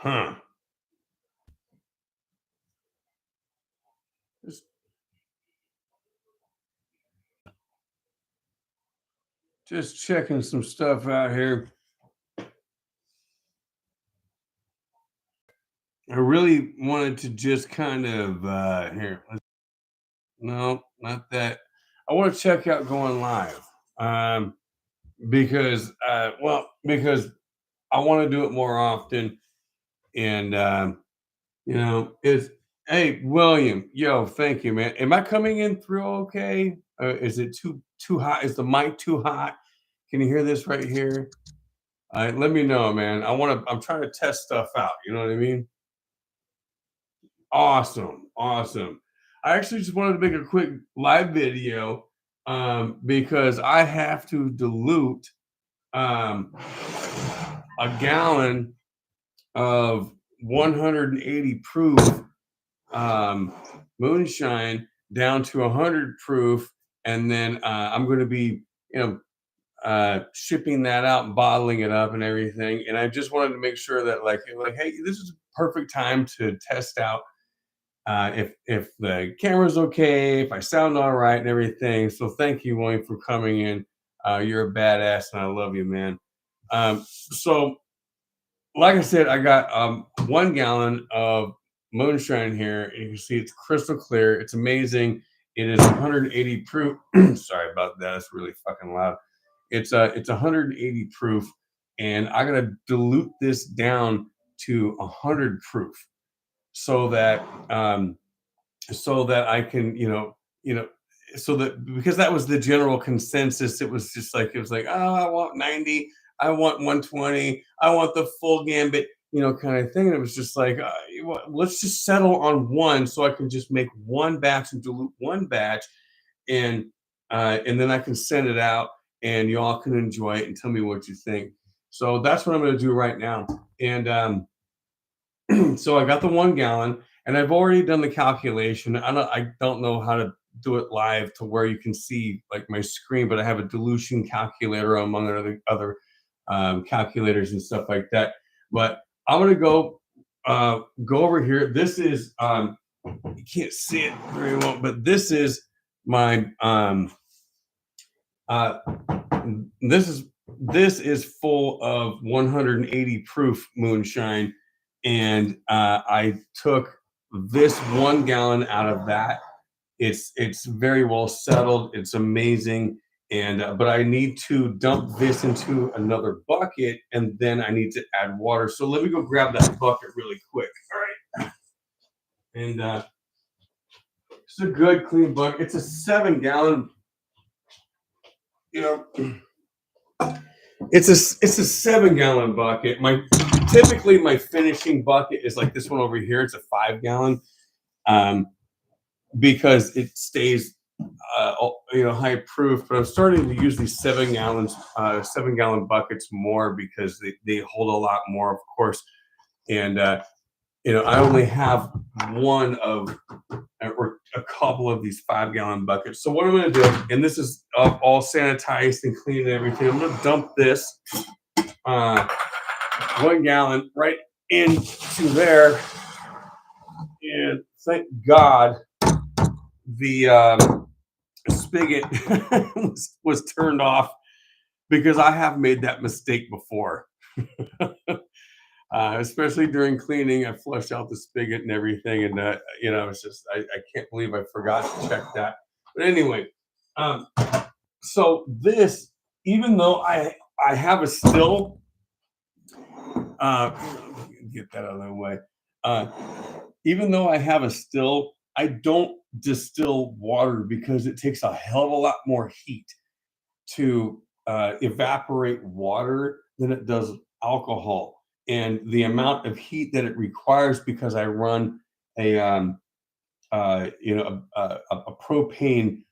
Huh. Just, just checking some stuff out here. I really wanted to just kind of here. No, not that. I want to check out going live. Um, because because I want to do it more often. And it's hey William, yo, thank you, man. Am I coming in through okay? Is it too hot? Is the mic too hot? Can you hear this right here? Let me know, man. I'm trying to test stuff out. You know what I mean? Awesome, awesome. I actually just wanted to make a quick live video because I have to dilute um, a gallon of 180 proof um, moonshine down to 100 proof, and then I'm going to be, you know, shipping that out and bottling it up and everything. And I just wanted to make sure that, like, hey, this is a perfect time to test out if the camera's okay, if I sound all right, and everything. So thank you, William, for coming in. You're a badass, and I love you, man. So like I said, I got 1 gallon of moonshine here. You can see it's crystal clear. It's amazing. It is 180 proof. Sorry about that. It's really fucking loud. It's 180 proof, and I gotta dilute this down to 100 proof so that I can so that because that was the general consensus. It was like, oh, I want 90, I want 120, I want the full gambit, kind of thing. And it was just like, let's just settle on one so I can just make one batch and dilute one batch, and and then I can send it out and y'all can enjoy it and tell me what you think. So that's what I'm going to do right now. And so I got the 1 gallon, and I've already done the calculation. I don't know how to do it live to where you can see like my screen, but I have a dilution calculator among other calculators and stuff like that. But I'm gonna go over here. This is you can't see it very well, but my uh, this is full of 180 proof moonshine, and I took this 1 gallon out of that. It's very well settled. It's amazing, and but I need to dump this into another bucket, and then I need to add water. So let me go grab that bucket really quick. All right, and it's a good clean bucket. It's a 7 gallon. You know. It's a 7 gallon bucket. Typically my finishing bucket is like this one over here. It's a 5 gallon, um, because it stays high proof. But I'm starting to use these 7 gallon buckets more because they hold a lot more, of course. And I only have one of or a couple of these 5 gallon buckets. So what I'm going to do, and this is all sanitized and clean and everything, I'm going to dump this 1 gallon right into there. And thank God the spigot was turned off, because I have made that mistake before. Especially during cleaning, I flushed out the spigot and everything, and it's just I can't believe I forgot to check that. But anyway, um, so this, even though I have a still, uh, get that out of the way. Uh, Even though I have a still, I don't distill water because it takes a hell of a lot more heat to evaporate water than it does alcohol. And the amount of heat that it requires, because I run a propane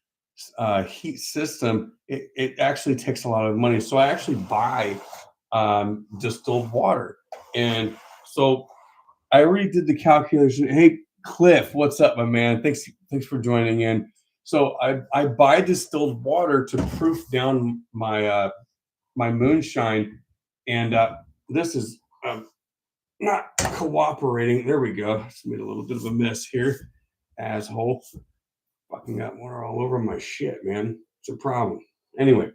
heat system, it actually takes a lot of money. So I actually buy distilled water. And so I already did the calculation. Hey, Cliff, what's up, my man? Thanks for joining in. So I buy distilled water to proof down my moonshine, and this is not cooperating. There we go. Just made a little bit of a mess here. Asshole. Fucking got water all over my shit, man. It's a problem. Anyway,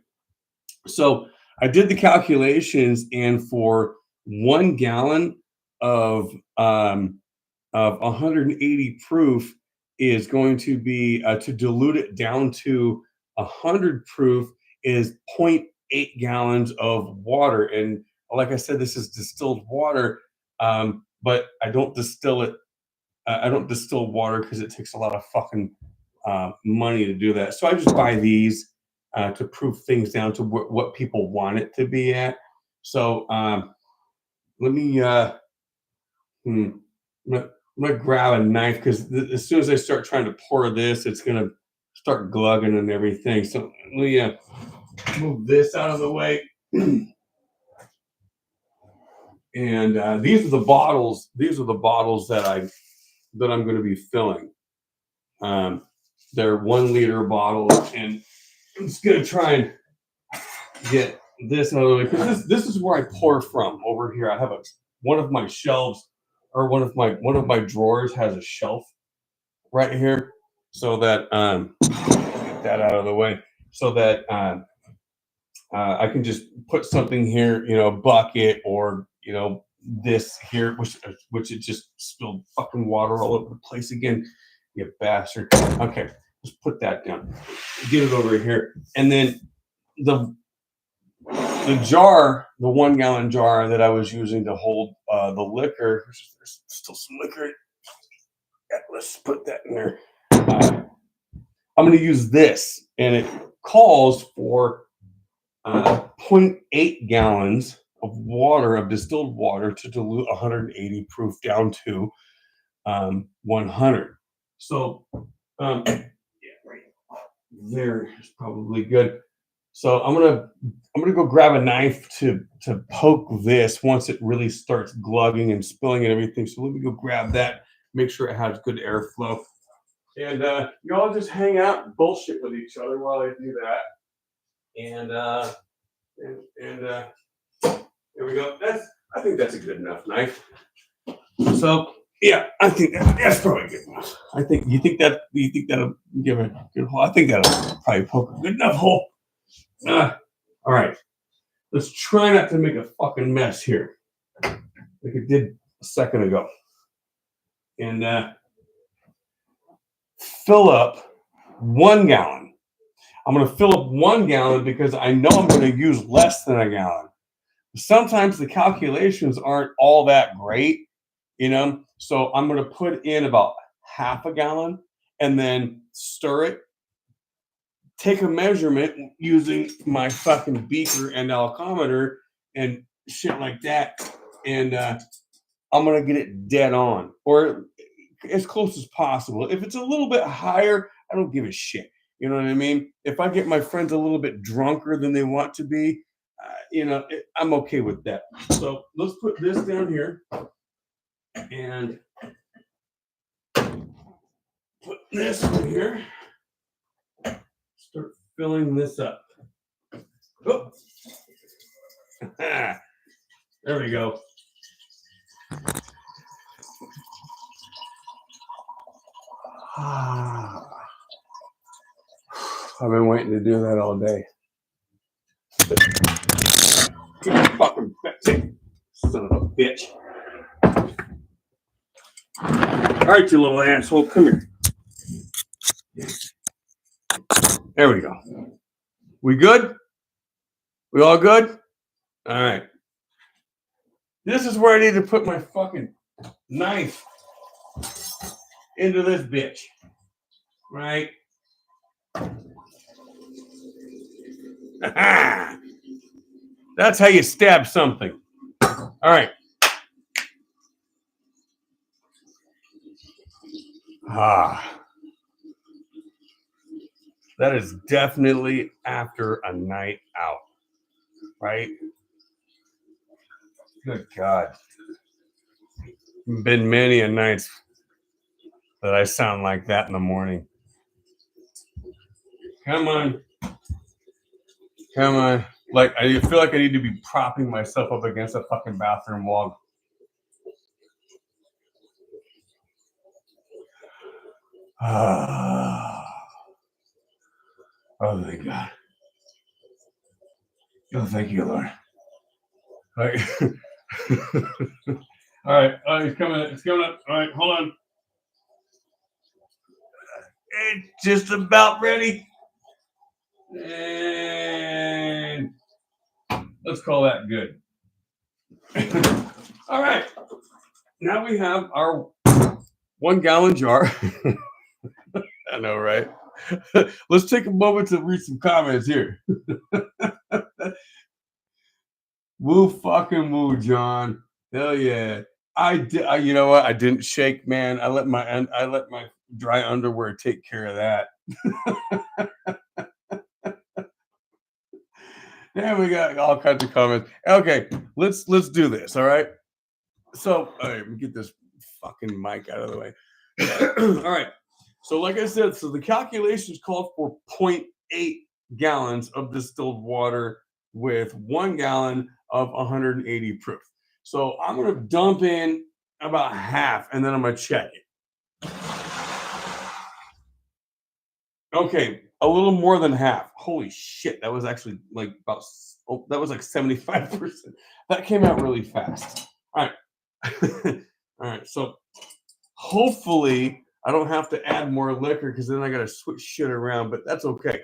so I did the calculations, and for 1 gallon of 180 proof is going to be to dilute it down to 100 proof is 0.8 gallons of water. And like I said, this is distilled water, but I don't distill it. I don't distill water because it takes a lot of fucking money to do that. So I just buy these to proof things down to what people want it to be at. So let me. I'm gonna grab a knife because as soon as I start trying to pour this, it's gonna start glugging and everything. So let me move this out of the way. And these are the bottles. These are the bottles that I'm going to be filling. They're 1 liter bottles, and I'm just gonna try and get this out of the way because this is where I pour from. Over here, I have one of my shelves, or one of my drawers has a shelf right here, so that get that out of the way, so that I can just put something here, a bucket, or this here, which it just spilled fucking water all over the place again, you bastard. Okay, let's put that down. Get it over here, and then the jar, the 1 gallon jar that I was using to hold the liquor. There's still some liquor. Yeah, let's put that in there. I'm going to use this, and it calls for 0.8 gallons of water, of distilled water, to dilute 180 proof down to 100. So, yeah, right there is probably good. So I'm gonna go grab a knife to poke this once it really starts glugging and spilling and everything. So let me go grab that, make sure it has good airflow, and you all just hang out and bullshit with each other while I do that. And there we go. I think that's a good enough knife. So yeah, I think that's probably good enough. You think that'll give a good hole? I think that'll probably poke a good enough hole. All right. Let's try not to make a fucking mess here, like it did a second ago. And fill up 1 gallon. I'm going to fill up 1 gallon because I know I'm going to use less than a gallon. Sometimes the calculations aren't all that great, So I'm going to put in about half a gallon and then stir it. Take a measurement using my fucking beaker and alcometer and shit like that, and I'm gonna get it dead on, or as close as possible. If it's a little bit higher, I don't give a shit. You know what I mean? If I get my friends a little bit drunker than they want to be, I'm okay with that. So let's put this down here and put this in here. Start filling this up. Oh. There we go. I've been waiting to do that all day. Get your fucking Betsy, son of a bitch. All right, you little asshole, come here. There we go. We good? We all good? All right. This is where I need to put my fucking knife into this bitch. Right? That's how you stab something. All right. That is definitely after a night out. Right? Good God. Been many a nights that I sound like that in the morning. Come on. Come on. Like, I feel like I need to be propping myself up against a fucking bathroom wall. Oh, thank God. Oh, thank you, Lord. All right. All right. It's coming. It's coming up. All right. Hold on. It's just about ready. And let's call that good. All right. Now we have our 1 gallon jar. I know, right? Let's take a moment to read some comments here. Woo fucking woo, John. Hell yeah. I did. You know what? I didn't shake, man. I let my dry underwear take care of that. Yeah, we got all kinds of comments. Okay, let's do this. All right. So, all right, let me get this fucking mic out of the way. All right. So, like I said, so the calculations called for 0.8 gallons of distilled water with 1 gallon of 180 proof. So, I'm going to dump in about half and then I'm going to check it. Okay, a little more than half. Holy shit, that was actually like that was like 75%. That came out really fast. All right. All right, so hopefully I don't have to add more liquor because then I got to switch shit around, but that's okay.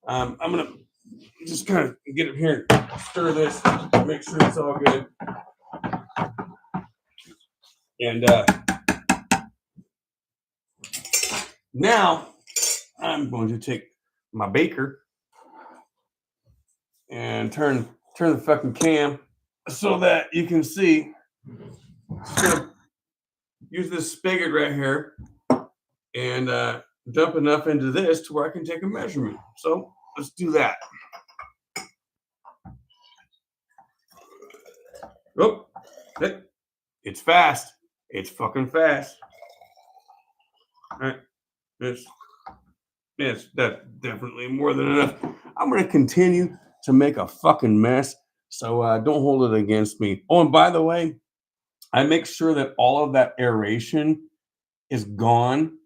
I'm gonna just kind of get it here, stir this, make sure it's all good, and now I'm going to take my baker and turn the fucking cam so that you can see. Just gonna use this spigot right here and dump enough into this to where I can take a measurement. So let's do that. Oh, it's fast. It's fucking fast. All right. That's definitely more than enough. I'm going to continue to make a fucking mess. So don't hold it against me. Oh, and by the way, I make sure that all of that aeration is gone.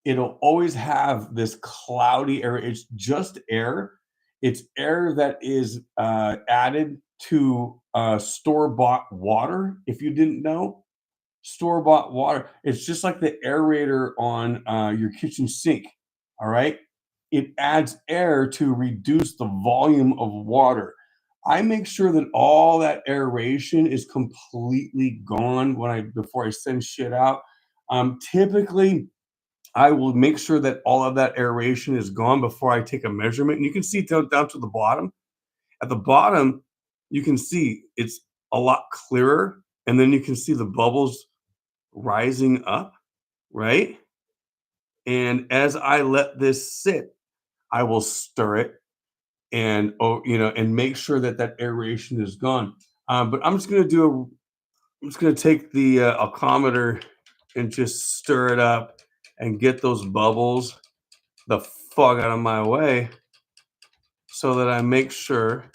It'll always have this cloudy air. It's just air. It's air that is added to store-bought water. If you didn't know, store-bought water. It's just like the aerator on your kitchen sink. All right. It adds air to reduce the volume of water. I make sure that all that aeration is completely gone before I send shit out. Typically, I will make sure that all of that aeration is gone before I take a measurement. And you can see down to the bottom. At the bottom, you can see it's a lot clearer. And then you can see the bubbles rising up, right? And as I let this sit, I will stir it and and make sure that that aeration is gone. But I'm just gonna take the alcometer and just stir it up and get those bubbles the fuck out of my way so that I make sure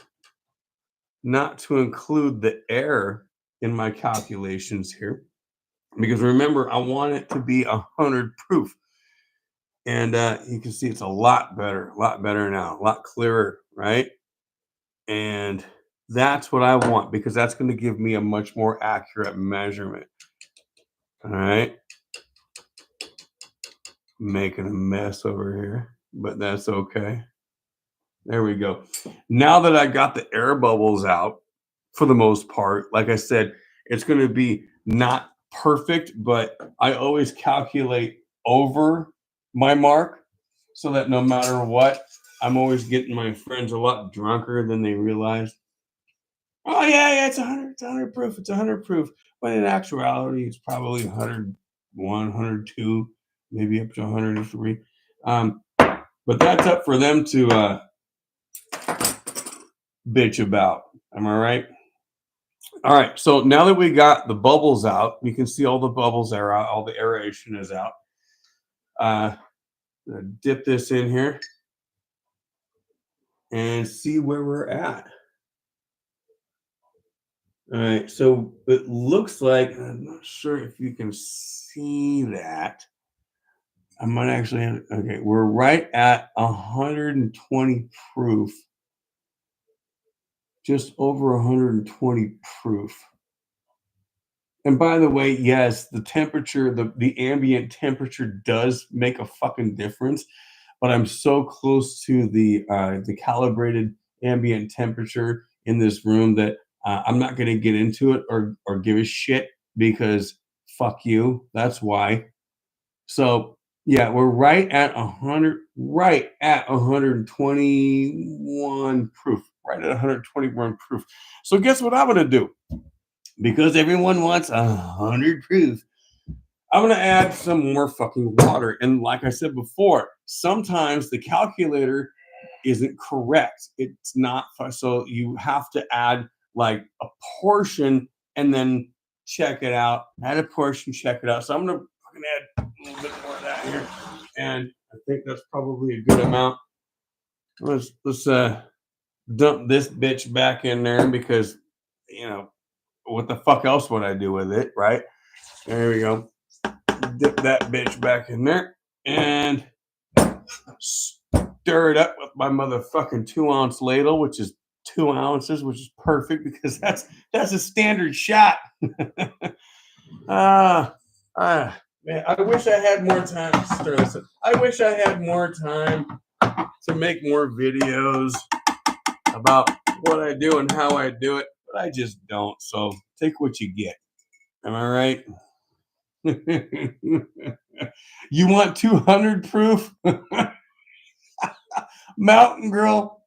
not to include the air in my calculations here. Because remember, I want it to be 100 proof. And you can see it's a lot better now, a lot clearer, right? And that's what I want because that's going to give me a much more accurate measurement. All right. Making a mess over here, but that's okay. There we go. Now that I got the air bubbles out, for the most part, like I said, it's going to be not perfect, but I always calculate over my mark so that no matter what, I'm always getting my friends a lot drunker than they realize. Oh yeah, it's 100, it's 100 proof, it's 100 proof. But in actuality, it's probably 101, 102, maybe up to 103. But that's up for them to bitch about. Am I right? All right. So now that we got the bubbles out, you can see all the bubbles are out, all the aeration is out. Dip this in here and see where we're at. All right. So it looks like, I'm not sure if you can see that. I might actually, okay, we're right at 120 proof. Just over 120 proof. And by the way, yes, the temperature, the ambient temperature does make a fucking difference, but I'm so close to the calibrated ambient temperature in this room that I'm not going to get into it or give a shit because fuck you. That's why. So yeah, we're right at 121 proof, right at 121 proof. So guess what I'm going to do? Because everyone wants 100 proof, I'm going to add some more fucking water. And like I said before, sometimes the calculator isn't correct. It's not, so you have to add like a portion and then check it out. Add a portion, check it out. So I'm going to fucking add a little bit more of that here. And I think that's probably a good amount. Let's dump this bitch back in there because, you know, what the fuck else would I do with it, right? There we go. Dip that bitch back in there and stir it up with my motherfucking 2-ounce ladle, which is 2 ounces, which is perfect because that's a standard shot. Man, I wish I had more time to stir this up. I wish I had more time to make more videos about what I do and how I do it, but I just don't. So take what you get. Am I right? You want 200 proof? Mountain Girl,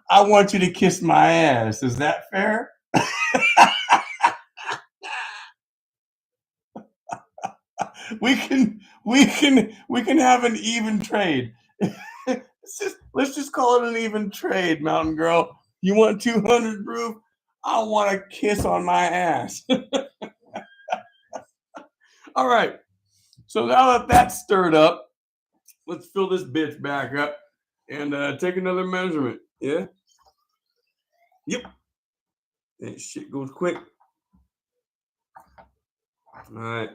I want you to kiss my ass. Is that fair? we can have an even trade. Let's just call it an even trade, Mountain Girl. You want 200 proof? I want a kiss on my ass. All right. So now that that's stirred up, let's fill this bitch back up and take another measurement. Yeah? Yep. That shit goes quick. All right.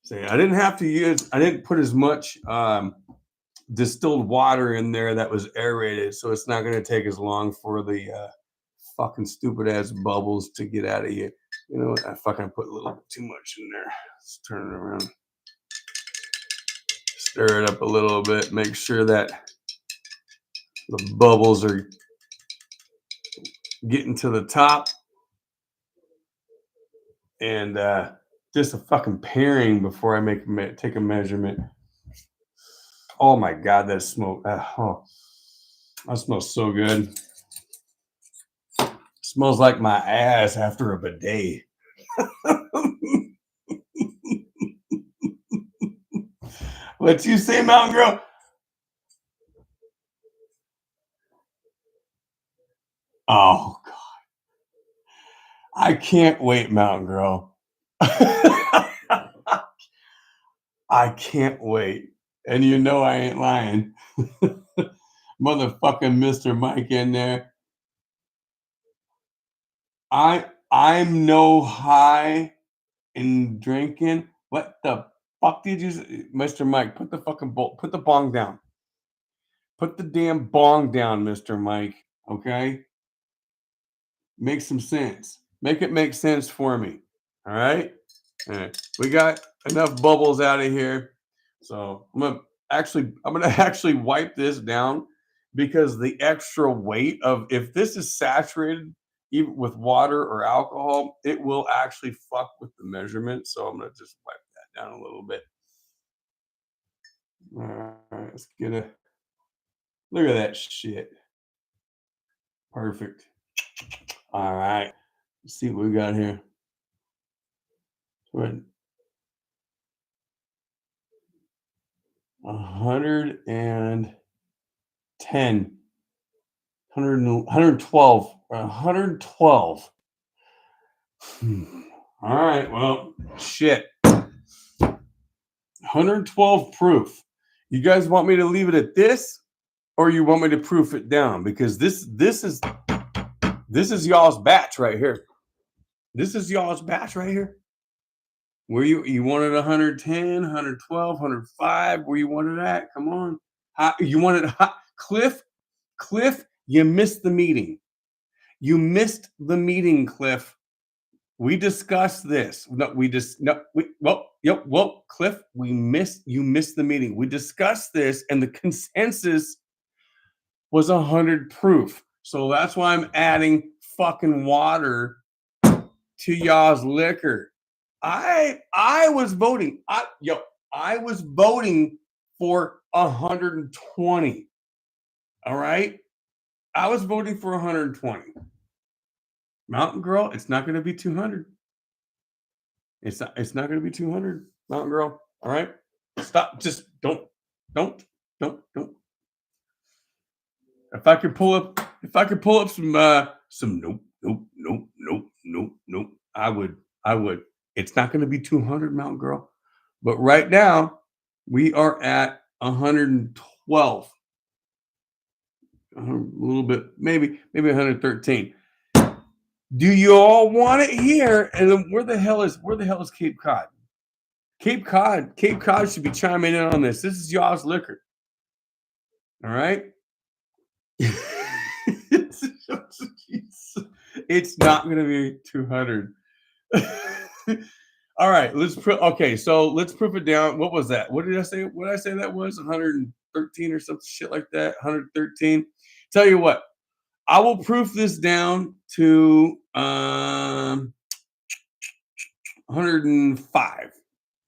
See, I didn't put as much distilled water in there that was aerated, so it's not going to take as long for the fucking stupid ass bubbles to get out of here. You know what? I fucking put a little bit too much in there. Let's turn it around. Stir it up a little bit. Make sure that the bubbles are getting to the top. And just a fucking pairing before I take a measurement. Oh my God, that smoke. Oh, that smells so good. Smells like my ass after a bidet. What you say, Mountain Girl? Oh God, I can't wait, Mountain Girl. I can't wait, and you know I ain't lying. Motherfucking Mr. Mike in there. I'm no high in drinking. What the fuck did you say? Mr. Mike? Put the bong down. Put the damn bong down, Mr. Mike. Okay? Make some sense. Make it make sense for me. All right? All right. We got enough bubbles out of here. So I'm gonna actually wipe this down because the extra weight of if this is saturated even with water or alcohol, it will actually fuck with the measurement. So I'm gonna just wipe that down a little bit. All right, let's get a look at that shit. Perfect. All right. Let's see what we got here. We're at 110, 112, 112. All right. Well, shit. 112 proof. You guys want me to leave it at this, or you want me to proof it down? Because this is y'all's batch right here. This is y'all's batch right here. Where you wanted 110, 112, 105? Where you wanted at? Come on. You wanted Cliff? Cliff, you missed the meeting. You missed the meeting, Cliff. We discussed this. No, we just no. Cliff, you missed the meeting. We discussed this, and the consensus was 100 proof. So that's why I'm adding fucking water to y'all's liquor. I was voting. I was voting for 120. All right. I was voting for 120. Mountain Girl, it's not going to be 200. It's not going to be 200. Mountain Girl. All right. Stop. Just don't. If I could pull up some nope. I would. It's not going to be 200, Mountain Girl. But right now, we are at 112. A little bit, maybe 113. Do you all want it here? And then where the hell is Cape Cod? Cape Cod should be chiming in on this. This is y'all's liquor. All right. It's not going to be 200. All right, so let's proof it down. What was that? What did I say? What did I say that was? 113 or some shit like that. 113. Tell you what, I will proof this down to 105.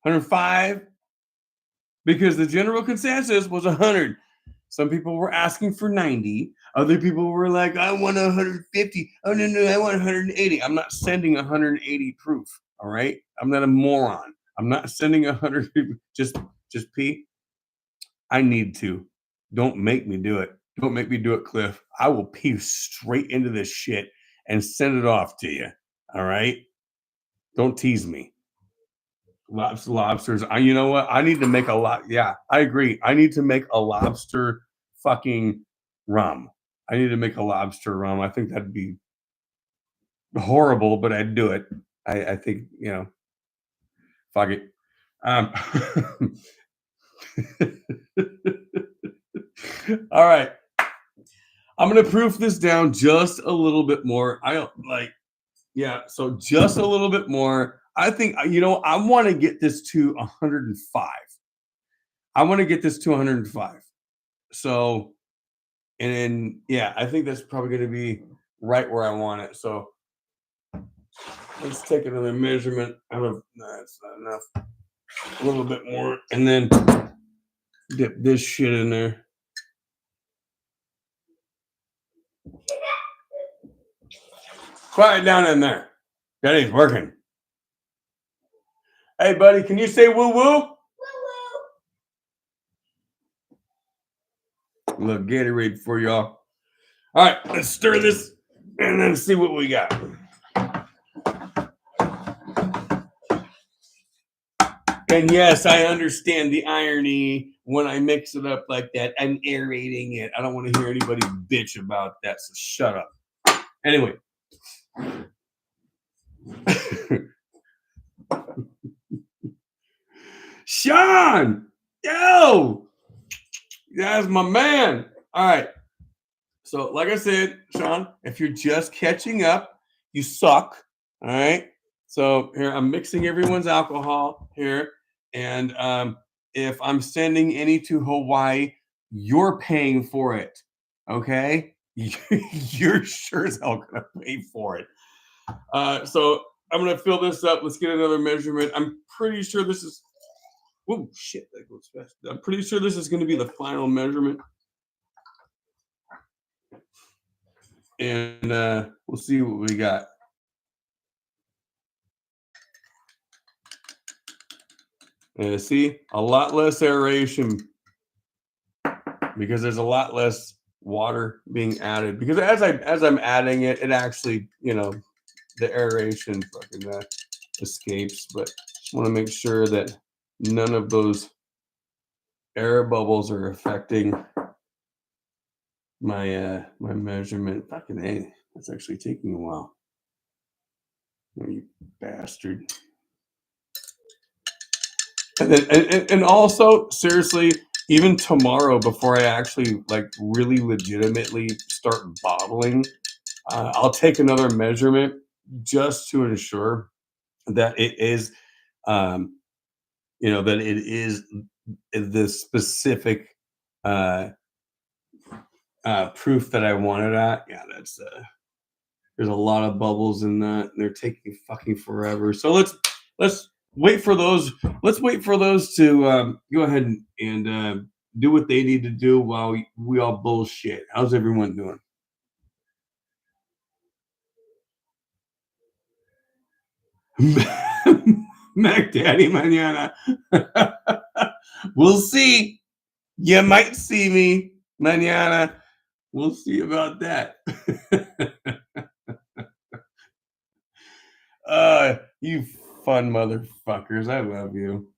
105 because the general consensus was 100. Some people were asking for 90. Other people were like, I want 150. Oh, no, I want 180. I'm not sending 180 proof. All right. I'm not a moron. I'm not sending 100. Just pee. I need to. Don't make me do it. Don't make me do it, Cliff. I will pee straight into this shit and send it off to you. All right. Don't tease me. Lobsters. You know what? I need to make a lot. Yeah, I agree. I need to make a lobster fucking rum. I need to make a lobster rum. I think that'd be horrible, but I'd do it. I think, fuck it. All right. I'm going to proof this down just a little bit more. So just a little bit more. I think, I want to get this to 105. I want to get this to 105. So, and then, I think that's probably going to be right where I want it. So let's take another measurement out of, that's not enough. A little bit more. And then dip this shit in there. Quiet down in there. That ain't working. Hey, buddy, can you say woo woo? A little Gatorade for y'all. All right, let's stir this and then see what we got. And yes, I understand the irony when I mix it up like that. I'm aerating it. I don't want to hear anybody bitch about that, so shut up. Anyway. Sean! Yo! That's my man. All right. So, like I said, Sean, if you're just catching up, you suck. All right. So here I'm mixing everyone's alcohol here. And if I'm sending any to Hawaii, you're paying for it. Okay. You're sure as hell gonna pay for it. So I'm gonna fill this up. Let's get another measurement. I'm pretty sure this is oh shit, that goes fast. I'm pretty sure this is gonna be the final measurement. And we'll see what we got. And see, a lot less aeration because there's a lot less water being added. Because as I'm adding it, it actually, the aeration fucking escapes. But just want to make sure that none of those air bubbles are affecting my my measurement. Fucking A, that's actually taking a while. Oh, you bastard. And also, seriously, even tomorrow, before I actually like really legitimately start bottling, I'll take another measurement just to ensure that it is, um, that it is the specific uh, proof that I wanted at. Yeah, that's there's a lot of bubbles in that. They're taking fucking forever. So let's wait for those. Let's wait for those to go ahead and do what they need to do while we all bullshit. How's everyone doing? Mac Daddy Manana. We'll see. You might see me manana. We'll see about that. You fun motherfuckers. I love you.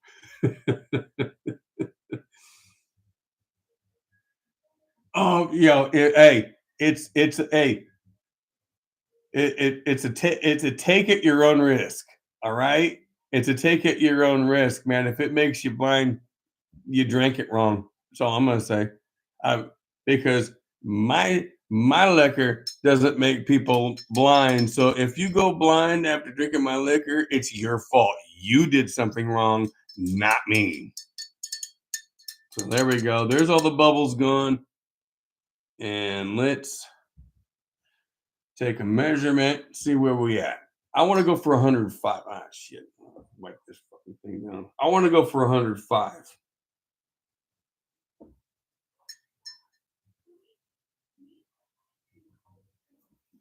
Oh, hey, it's a it's a take at your own risk. All right, it's a take at your own risk, man. If it makes you blind, you drank it wrong. That's all I'm gonna say. Because my liquor doesn't make people blind. So if you go blind after drinking my liquor, it's your fault. You did something wrong, not me. So there we go. There's all the bubbles gone. And let's take a measurement, see where we at. I want to go for 105. Ah, shit. Wipe this fucking thing down. I want to go for 105.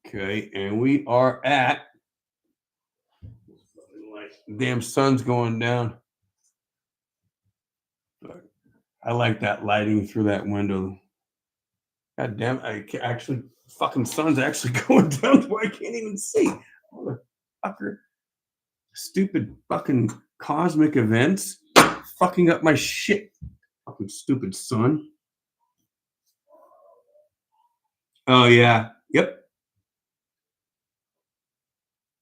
Okay, and we are at. Damn sun's going down. I like that lighting through that window. God damn, I can actually fucking sun's actually going down to where I can't even see. Motherfucker. Stupid fucking cosmic events fucking up my shit. Fucking stupid sun. Oh yeah. Yep.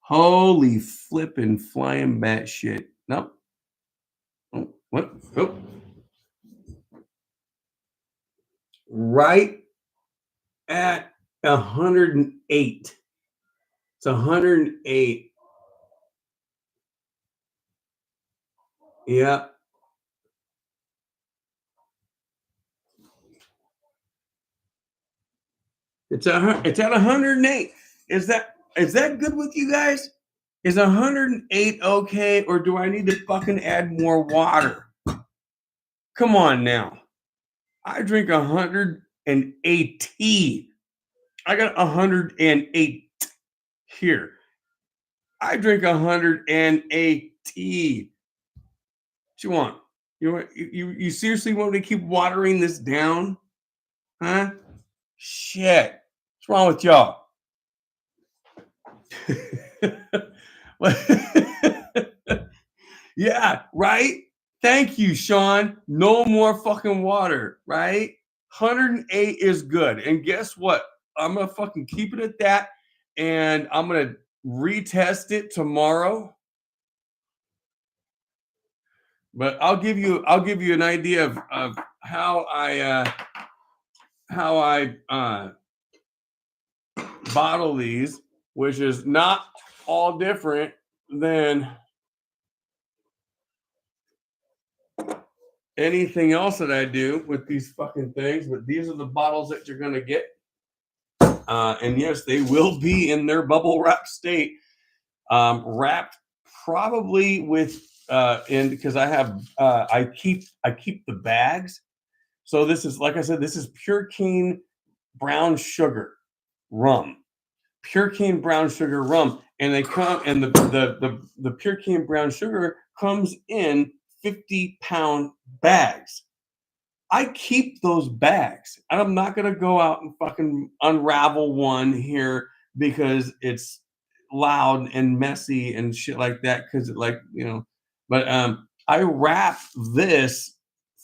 Holy flippin' flying bat shit. Nope. Oh, what? Oh. Right at 108. It's 108. Yeah. It's at 108. Is that good with you guys? Is 108 okay, or do I need to fucking add more water? Come on now. I drink 180. I got 108 here. I drink 180. What you want? You seriously want me to keep watering this down? Huh? Shit. What's wrong with y'all? Yeah, right? Thank you, Sean. No more fucking water, right? 108 is good. And guess what? I'm gonna fucking keep it at that. And I'm gonna retest it tomorrow. But I'll give you an idea of how I bottle these, which is not all different than anything else that I do with these fucking things. But these are the bottles that you're gonna get. And yes, they will be in their bubble wrap state, wrapped probably with and because I keep the bags. So this is, like I said, this is pure cane brown sugar rum, pure cane brown sugar rum, and they come and the pure cane brown sugar comes in 50-pound bags. I keep those bags, and I'm not gonna go out and fucking unravel one here because it's loud and messy and shit like that. Because but I wrap this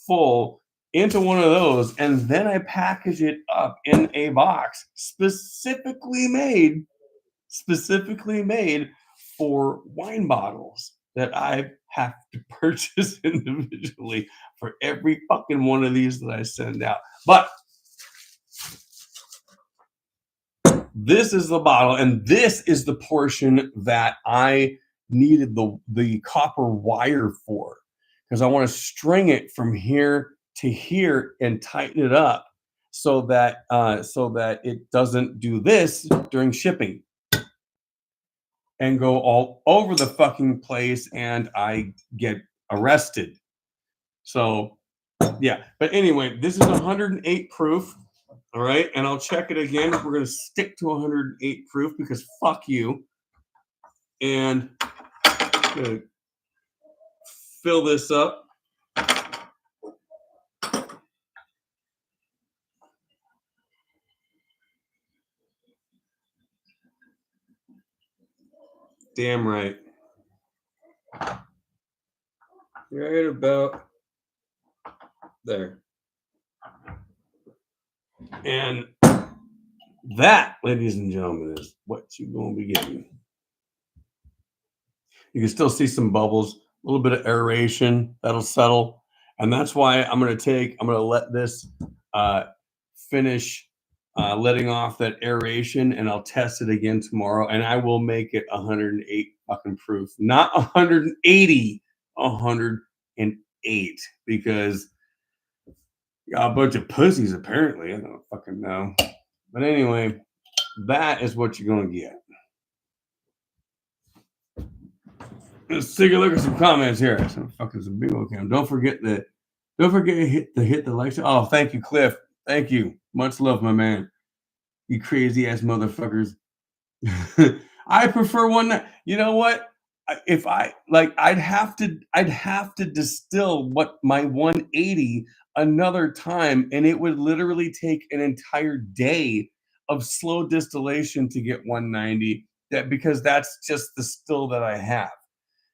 full into one of those, and then I package it up in a box specifically made for wine bottles. that I have to purchase individually for every fucking one of these that I send out. But this is the bottle, and this is the portion that I needed the copper wire for, because I want to string it from here to here and tighten it up so that it doesn't do this during shipping and go all over the fucking place and I get arrested. So yeah, but anyway, this is 108 proof. All right, and I'll check it again. We're going to stick to 108 proof because fuck you. And I'm going to fill this up. Damn right. Right about there. And that, ladies and gentlemen, is what you're going to be getting. You can still see some bubbles, a little bit of aeration that'll settle. And that's why I'm going to let this finish letting off that aeration, and I'll test it again tomorrow. And I will make it 108 fucking proof, not 180, 108, because a bunch of pussies apparently. I don't fucking know. But anyway, that is what you're going to get. Let's take a look at some comments here. Some fucking some big old cam. Don't forget to hit the like. Oh, thank you, Cliff. Thank you. Much love, my man. You crazy ass motherfuckers. I prefer one that, you know what? If I like, I'd have to distill what my 180 another time, and it would literally take an entire day of slow distillation to get 190. Because that's just the still that I have.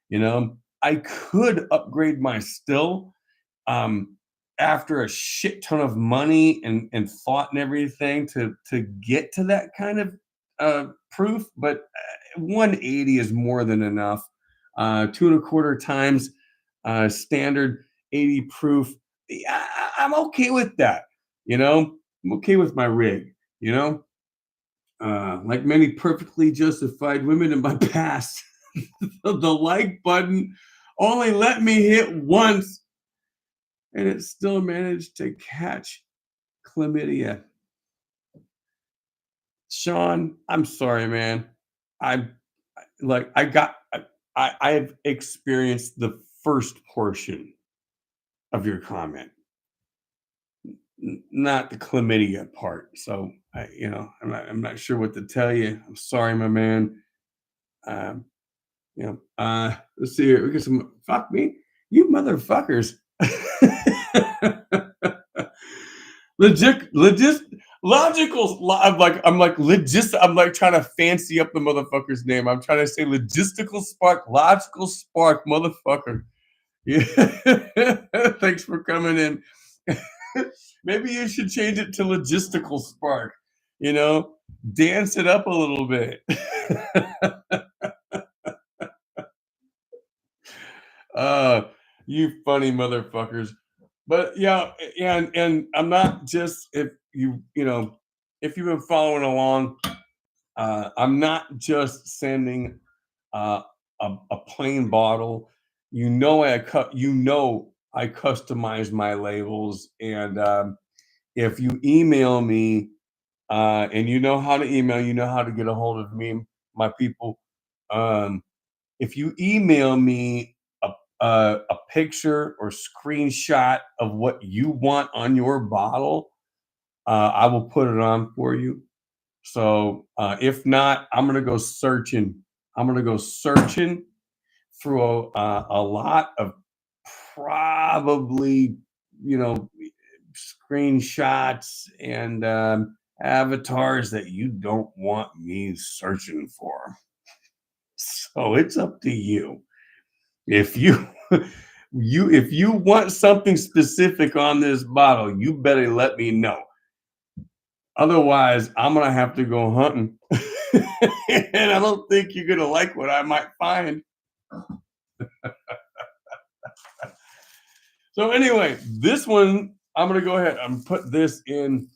You know, I could upgrade my still after a shit ton of money and thought and everything to get to that kind of proof, but 180 is more than enough. 2.25 times standard 80 proof. Yeah, I'm okay with that. You know, I'm okay with my rig. You know, like many perfectly justified women in my past. The like button only let me hit once, and it still managed to catch chlamydia. Sean, I'm sorry, man. I like I've experienced the first portion of your comment, not the chlamydia part. So I'm not sure what to tell you. I'm sorry, my man. Um, let's see here. We get some fuck me, you motherfuckers. I'm like trying to fancy up the motherfucker's name. I'm trying to say logistical spark, logical spark, motherfucker. Yeah. Thanks for coming in. Maybe you should change it to logistical spark. You know, dance it up a little bit. You funny motherfuckers. But yeah, and I'm not just if if you've been following along, I'm not just sending a plain bottle. I customize my labels, and if you email me, and you know how to email, you know how to get a hold of me, my people. If you email me a picture or screenshot of what you want on your bottle, I will put it on for you. So if not, I'm gonna go searching. I'm gonna go searching through a lot of probably screenshots and avatars that you don't want me searching for. So it's up to you. If you if you want something specific on this bottle, you better let me know. Otherwise, I'm gonna have to go hunting. And I don't think you're gonna like what I might find. So anyway, this one, I'm gonna go ahead and put this in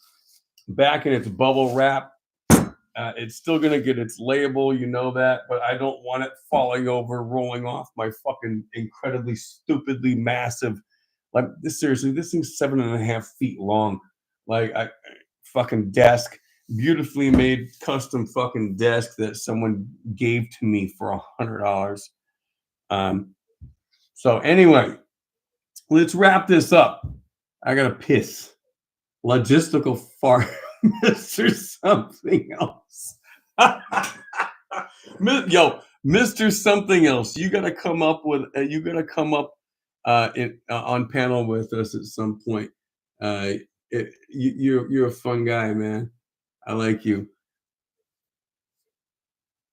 back in its bubble wrap. It's still gonna get its label, you know that, but I don't want it falling over, rolling off my fucking incredibly stupidly massive. Like this, seriously, this thing's 7.5 feet long. Like I fucking desk, beautifully made custom fucking desk that someone gave to me for $100. Um, so anyway, let's wrap this up. I gotta piss. Logistical fart, Mr. Something Else. Yo, Mr. Something Else. You gotta come up with. You gotta come up on panel with us at some point. Uh, you're a fun guy, man. I like you.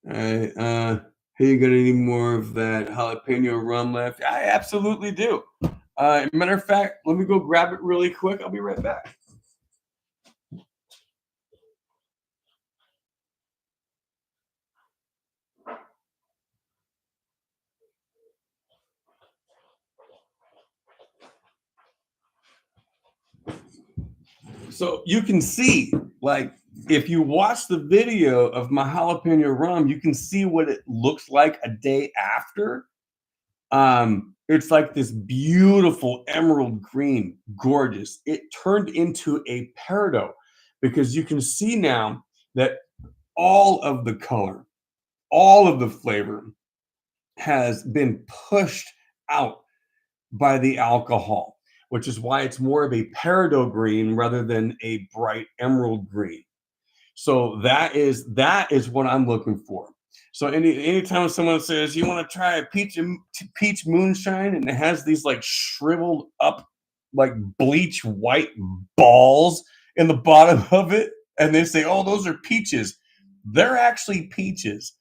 All right. Hey, you got any more of that jalapeno rum left? I absolutely do. Matter of fact, let me go grab it really quick. I'll be right back. So you can see, like, if you watch the video of my jalapeno rum, you can see what it looks like a day after. It's like this beautiful emerald green, gorgeous. It turned into a peridot because you can see now that all of the color, all of the flavor has been pushed out by the alcohol, which is why it's more of a peridot green rather than a bright emerald green. So that is what I'm looking for. So anytime someone says you want to try a peach moonshine and it has these like shriveled up like bleach white balls in the bottom of it, and they say, "Oh, those are peaches," they're actually peaches.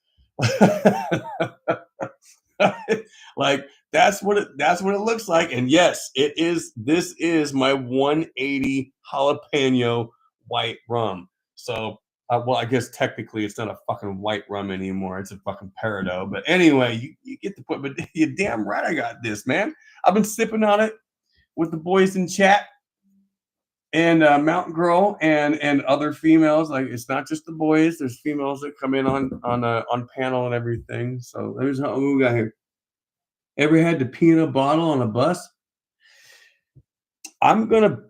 Like that's what it looks like. And yes, it is. This is my 180 jalapeno white rum. So well, I guess technically it's not a fucking white rum anymore. It's a fucking peridot. But anyway, you get the point. But you're damn right I got this, man. I've been sipping on it with the boys in chat and Mountain Girl and other females. Like it's not just the boys. There's females that come in on panel and everything. So there's what we got here. Ever had to pee in a bottle on a bus? I'm gonna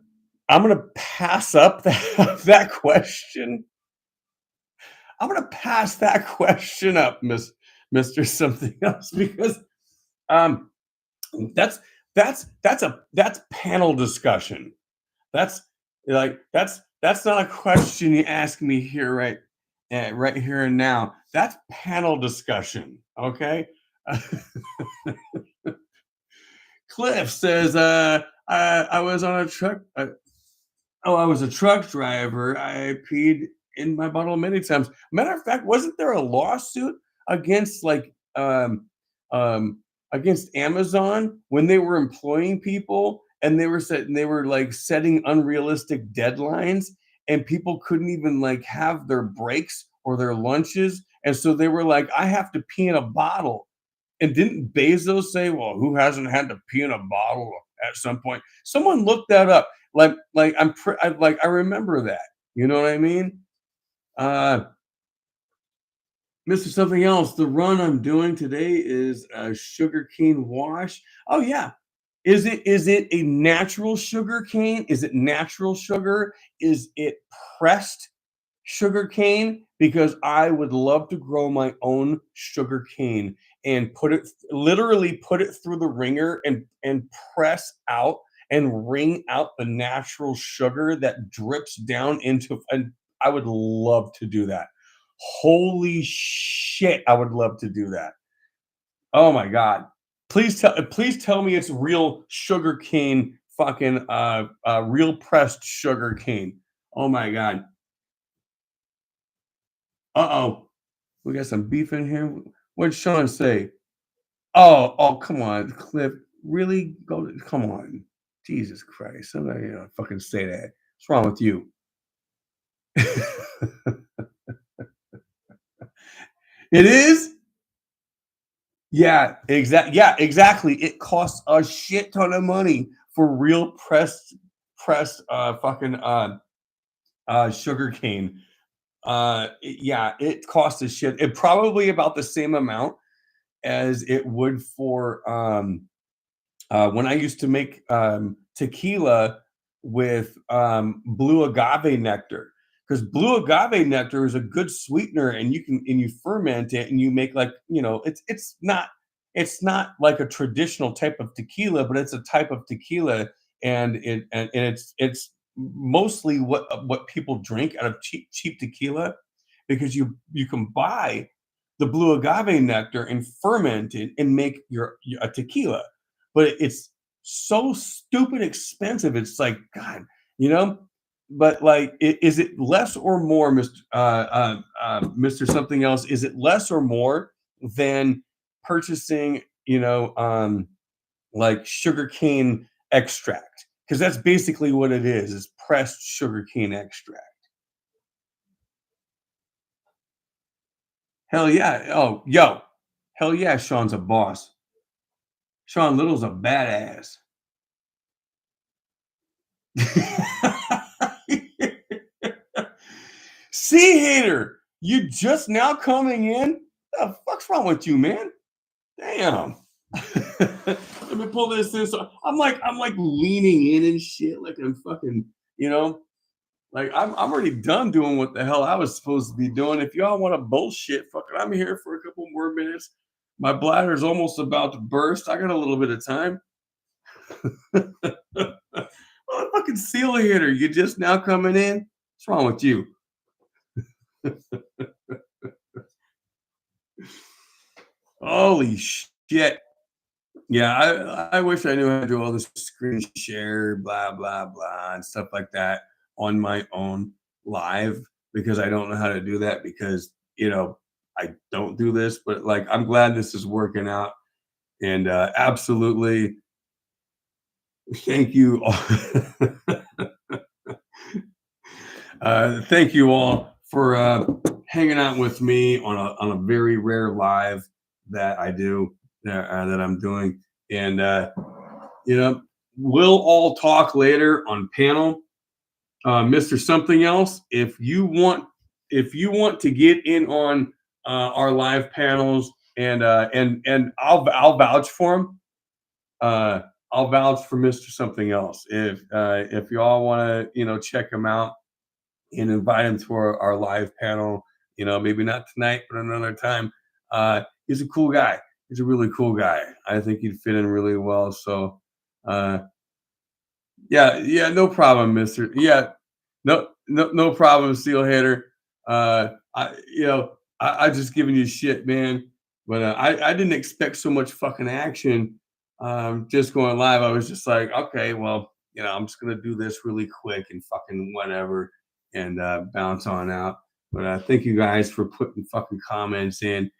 I'm gonna pass up that question. I'm gonna pass that question up, Mister Something Else, because um that's that's panel discussion. That's that's not a question you ask me here right here and now. That's panel discussion. Okay. Cliff says, I was on a truck. Oh, I was a truck driver. I peed in my bottle many times. Matter of fact, wasn't there a lawsuit against against Amazon when they were employing people and they were like setting unrealistic deadlines and people couldn't even like have their breaks or their lunches, and so they were like, I have to pee in a bottle. And didn't Bezos say, "Well, who hasn't had to pee in a bottle at some point?" Someone looked that up. I remember that. You know what I mean? Uh, Mr. Something Else. The run I'm doing today is a sugar cane wash. Oh yeah. Is it a natural sugar cane? Is it natural sugar? Is it pressed sugar cane? Because I would love to grow my own sugar cane and literally put it through the ringer and press out and wring out the natural sugar that drips down into, and I would love to do that. Holy shit, I would love to do that. Oh my god. Please tell me it's real sugar cane, fucking real pressed sugar cane. Oh my god. Uh-oh. We got some beef in here. What'd Sean say? Oh, come on, Cliff. Really? Come on. Jesus Christ. Somebody fucking say that. What's wrong with you? It is? Yeah, exactly. It costs a shit ton of money for real pressed fucking sugar cane. Yeah, it costs a shit. It probably about the same amount as it would for when I used to make tequila with blue agave nectar, because blue agave nectar is a good sweetener, and you ferment it and you make, like, it's not like a traditional type of tequila, but it's a type of tequila, and it's mostly what people drink out of cheap tequila, because you can buy the blue agave nectar and ferment it and make your a tequila, but it's so stupid expensive. It's like, God, you know. But like, is it less or more, Mister Something Else? Is it less or more than purchasing, like sugarcane extract? Because that's basically what it is. Is pressed sugarcane extract. Hell yeah! Oh, yo, hell yeah! Sean's a boss. Sean Little's a badass. Sea hater, you just now coming in? The fuck's wrong with you, man? Damn. Let me pull this in. So I'm like leaning in and shit, like I'm fucking, you know, like I'm already done doing what the hell I was supposed to be doing. If y'all want to bullshit, fucking, I'm here for a couple more minutes. My bladder's almost about to burst. I got a little bit of time. Oh, fucking seal hitter, you just now coming in? What's wrong with you? Holy shit. Yeah, I wish I knew how to do all this screen share, blah, blah, blah, and stuff like that on my own live, because I don't know how to do that, because, I don't do this, but like, I'm glad this is working out. And absolutely thank you. Thank you all for hanging out with me on a very rare live that I do, that I'm doing, and you know we'll all talk later on panel. Mr. Something Else, if you want to get in on our live panels, and I'll vouch for him. Uh, I'll vouch for Mr. Something Else. If you all want to, check him out and invite him to our live panel. Maybe not tonight, but another time. He's a cool guy. He's a really cool guy. I think he'd fit in really well. So, uh, yeah, no problem, Mister. Yeah, no problem, Steel Hater. I just giving you shit, man. But I didn't expect so much fucking action. Just going live, I was just like, okay, well, I'm just gonna do this really quick and fucking whatever, and bounce on out. But thank you guys for putting fucking comments in,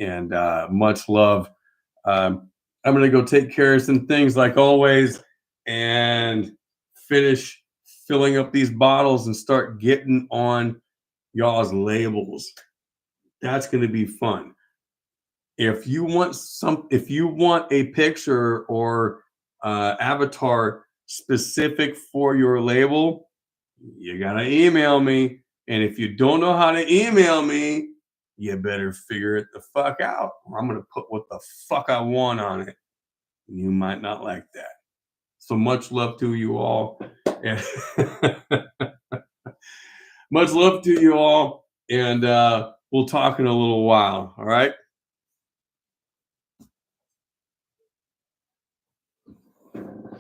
and much love. I'm gonna go take care of some things like always, and finish filling up these bottles and start getting on y'all's labels. That's gonna be fun. If you want a picture or avatar specific for your label, you gotta email me. And if you don't know how to email me, you better figure it the fuck out, or I'm gonna put what the fuck I want on it. You might not like that. So much love to you all. And much love to you all. And we'll talk in a little while. All right.